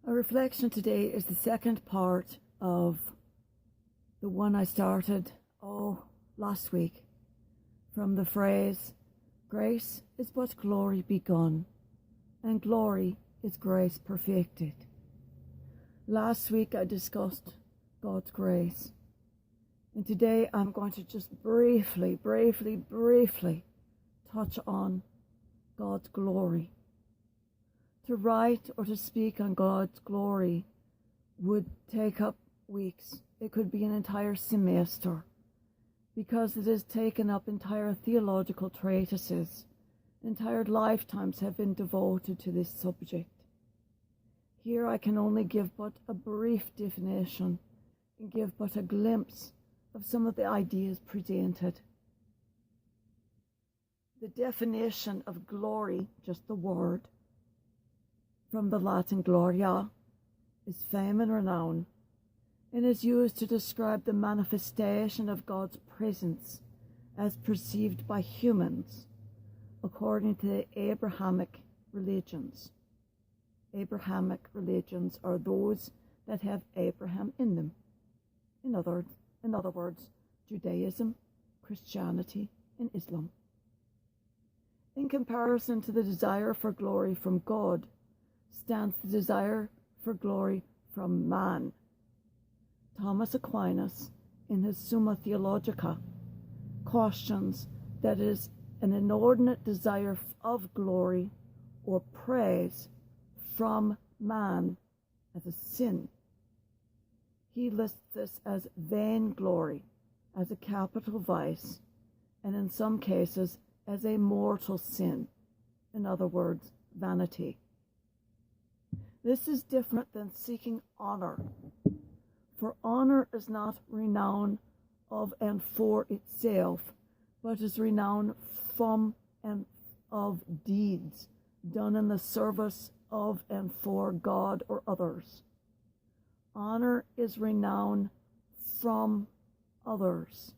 Our reflection today is the second part of the one I started, last week, from the phrase, grace is but glory begun, and glory is grace perfected. Last week I discussed God's grace, and today I'm going to just briefly touch on God's glory. To write or to speak on God's glory would take up weeks. It could be an entire semester, because it has taken up entire theological treatises. Entire lifetimes have been devoted to this subject. Here I can only give but a brief definition and give but a glimpse of some of the ideas presented. The definition of glory, just the word, from the Latin gloria, is fame and renown, and is used to describe the manifestation of God's presence as perceived by humans according to the Abrahamic religions. Abrahamic religions are those that have Abraham in them. In other words, Judaism, Christianity, and Islam. In comparison to the desire for glory from God, stands the desire for glory from man. Thomas Aquinas, in his Summa Theologica, cautions that it is an inordinate desire of glory or praise from man as a sin. He lists this as vainglory, as a capital vice, and in some cases as a mortal sin. In other words, vanity. This is different than seeking honor, for honor is not renown of and for itself, but is renown from and of deeds done in the service of and for God or others. Honor is renown from others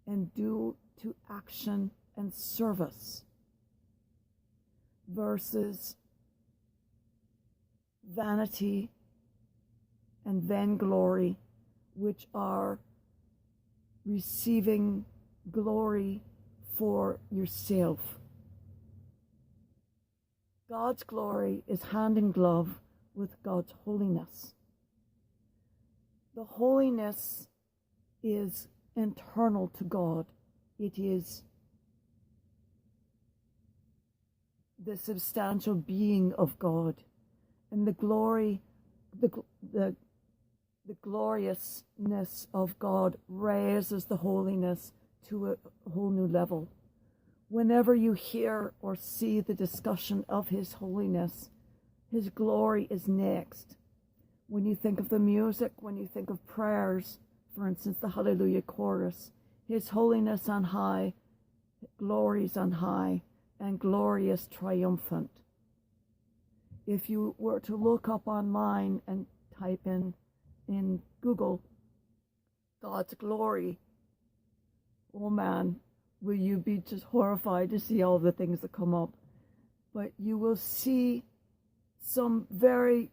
and due to action and service, versus vanity and vainglory, which are receiving glory for yourself. God's glory is hand in glove with God's holiness. The holiness is internal to God. It is the substantial being of God. And the glory, the gloriousness of God raises the holiness to a whole new level. Whenever you hear or see the discussion of His holiness, His glory is next. When you think of the music, when you think of prayers, for instance, the Hallelujah chorus, His holiness on high, glories on high, and glorious triumphant. If you were to look up online and type in Google God's glory, oh man, will you be just horrified to see all the things that come up. But you will see some very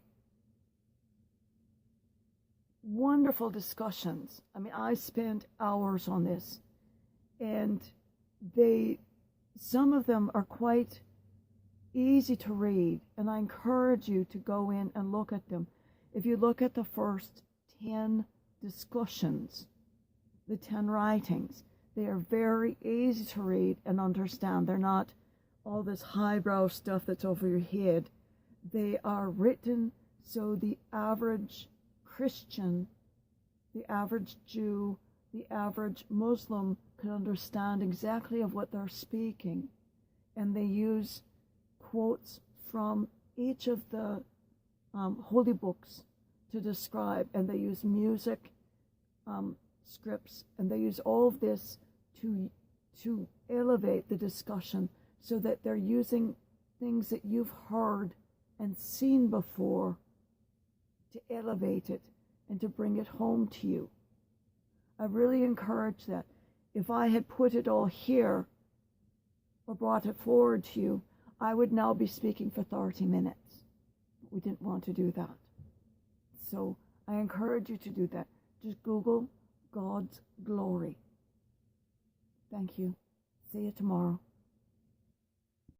wonderful discussions. I mean, I spent hours on this, and some of them are quite easy to read, and I encourage you to go in and look at them. If you look at the first 10 discussions, the 10 writings, they are very easy to read and understand. They're not all this highbrow stuff that's over your head. They are written so the average Christian, the average Jew, the average Muslim can understand exactly of what they're speaking. And they use quotes from each of the holy books to describe, and they use music, scripts, and they use all of this to elevate the discussion, so that they're using things that you've heard and seen before to elevate it and to bring it home to you. I really encourage that. If I had put it all here or brought it forward to you, I would now be speaking for 30 minutes. We didn't want to do that. So I encourage you to do that. Just Google God's glory. Thank you. See you tomorrow.